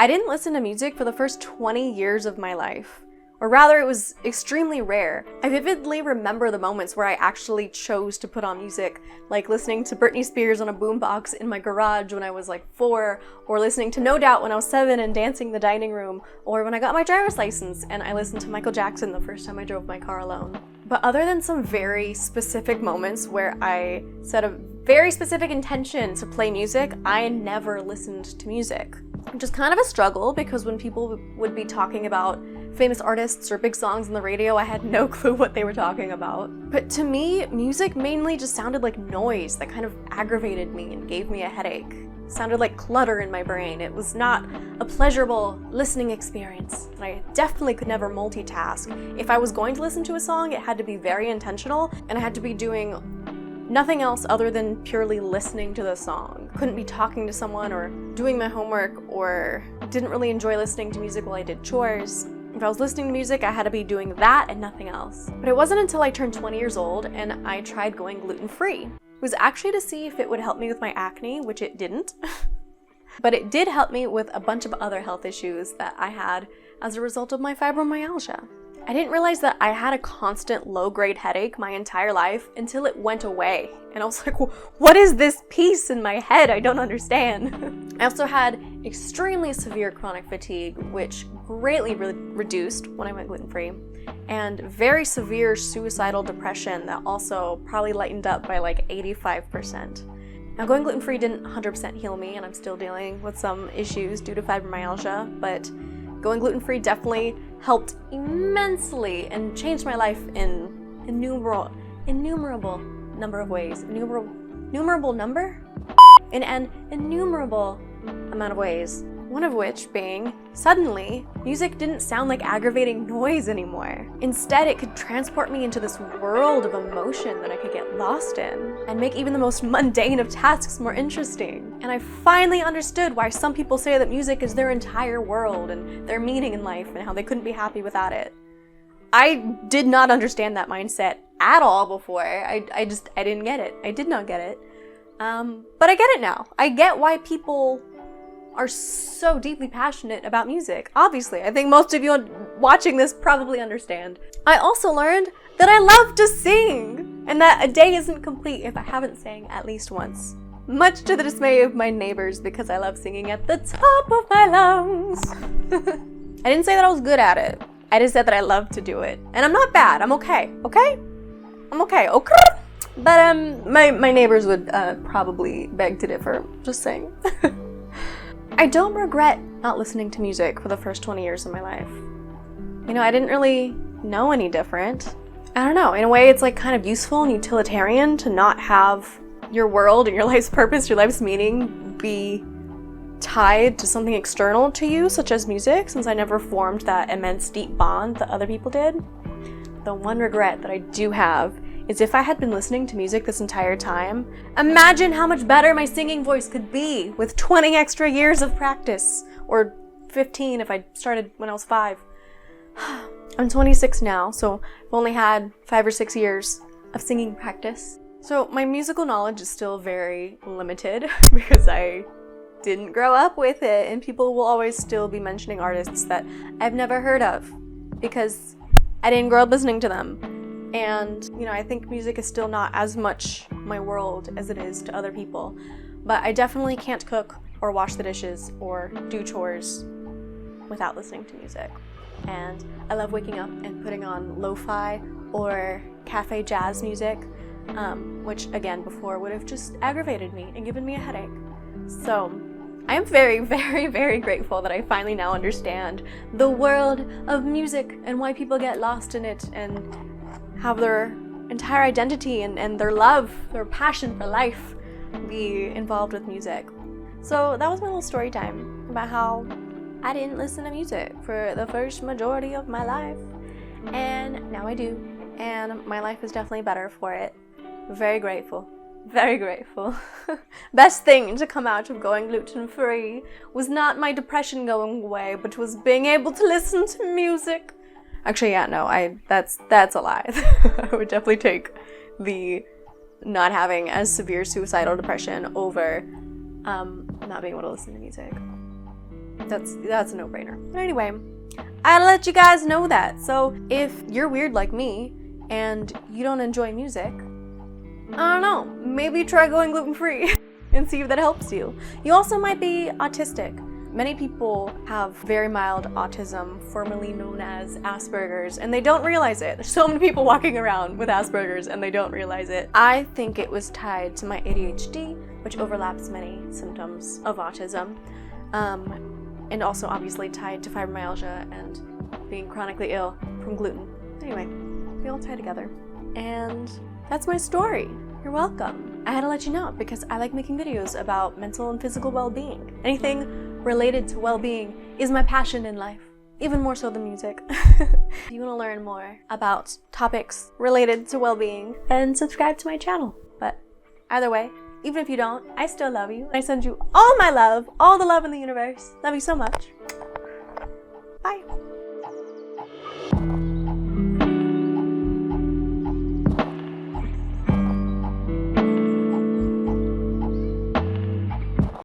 I didn't listen to music for the first 20 years of my life. Or rather, it was extremely rare. I vividly remember the moments where I actually chose to put on music, like listening to Britney Spears on a boombox in my garage when I was like 4, or listening to No Doubt when I was 7 and dancing in the dining room, or when I got my driver's license and I listened to Michael Jackson the first time I drove my car alone. But other than some very specific moments where I set a very specific intention to play music, I never listened to music. Which is kind of a struggle because when people would be talking about famous artists or big songs on the radio, I had no clue what they were talking about. But to me, music mainly just sounded like noise that kind of aggravated me and gave me a headache. It sounded like clutter in my brain. It was not a pleasurable listening experience. And I definitely could never multitask. If I was going to listen to a song, it had to be very intentional, and I had to be doing nothing else other than purely listening to the song. Couldn't be talking to someone or doing my homework, or didn't really enjoy listening to music while I did chores. If I was listening to music, I had to be doing that and nothing else. But it wasn't until I turned 20 years old and I tried going gluten-free. It was actually to see if it would help me with my acne, which it didn't. But it did help me with a bunch of other health issues that I had as a result of my fibromyalgia. I didn't realize that I had a constant low-grade headache my entire life until it went away. And I was like, what is this piece in my head? I don't understand. I also had extremely severe chronic fatigue, which greatly reduced when I went gluten-free, and very severe suicidal depression that also probably lightened up by like 85%. Now, going gluten-free didn't 100% heal me, and I'm still dealing with some issues due to fibromyalgia, but going gluten-free definitely helped immensely and changed my life in innumerable number of ways. Innumerable number? In an innumerable amount of ways. One of which being, suddenly, music didn't sound like aggravating noise anymore. Instead, it could transport me into this world of emotion that I could get lost in, and make even the most mundane of tasks more interesting. And I finally understood why some people say that music is their entire world and their meaning in life and how they couldn't be happy without it. I did not understand that mindset at all before. I didn't get it. I did not get it. But I get it now. I get why people are so deeply passionate about music. Obviously, I think most of you watching this probably understand. I also learned that I love to sing, and that a day isn't complete if I haven't sang at least once. Much to the dismay of my neighbors, because I love singing at the top of my lungs. I didn't say that I was good at it. I just said that I love to do it. And I'm not bad. I'm okay. Okay? I'm okay. Okay? But my neighbors would probably beg to differ. Just saying. I don't regret not listening to music for the first 20 years of my life. You know, I didn't really know any different. I don't know, in a way it's like kind of useful and utilitarian to not have your world and your life's purpose, your life's meaning be tied to something external to you, such as music, since I never formed that immense deep bond that other people did. The one regret that I do have is if I had been listening to music this entire time, imagine how much better my singing voice could be with 20 extra years of practice, or 15 if I started when I was 5. I'm 26 now, so I've only had 5 or 6 years of singing practice. So my musical knowledge is still very limited because I didn't grow up with it, and people will always still be mentioning artists that I've never heard of because I didn't grow up listening to them. And, you know, I think music is still not as much my world as it is to other people. But I definitely can't cook or wash the dishes or do chores without listening to music. And I love waking up and putting on lo-fi or cafe jazz music, which, again, before would have just aggravated me and given me a headache. So I am very, very, very grateful that I finally now understand the world of music and why people get lost in it and have their entire identity and their love, their passion for life be involved with music. So that was my little story time about how I didn't listen to music for the first majority of my life. And now I do. And my life is definitely better for it. Very grateful. Very grateful. Best thing to come out of going gluten-free was not my depression going away, but was being able to listen to music. Actually, yeah, no, that's a lie. I would definitely take the not having as severe suicidal depression over not being able to listen to music. That's a no-brainer. But anyway, I had to let you guys know that. So if you're weird like me and you don't enjoy music, I don't know, maybe try going gluten-free and see if that helps you. You also might be autistic. Many people have very mild autism, formerly known as Asperger's, and they don't realize it. There's so many people walking around with Asperger's and they don't realize it. I think it was tied to my ADHD, which overlaps many symptoms of autism, and also obviously tied to fibromyalgia and being chronically ill from gluten. Anyway, they all tie together. And that's my story. You're welcome. I had to let you know because I like making videos about mental and physical well-being. Anything related to well-being is my passion in life, even more so than music. If you want to learn more about topics related to well-being, then subscribe to my channel. But either way, even if you don't, I still love you. I send you all my love, all the love in the universe. Love you so much.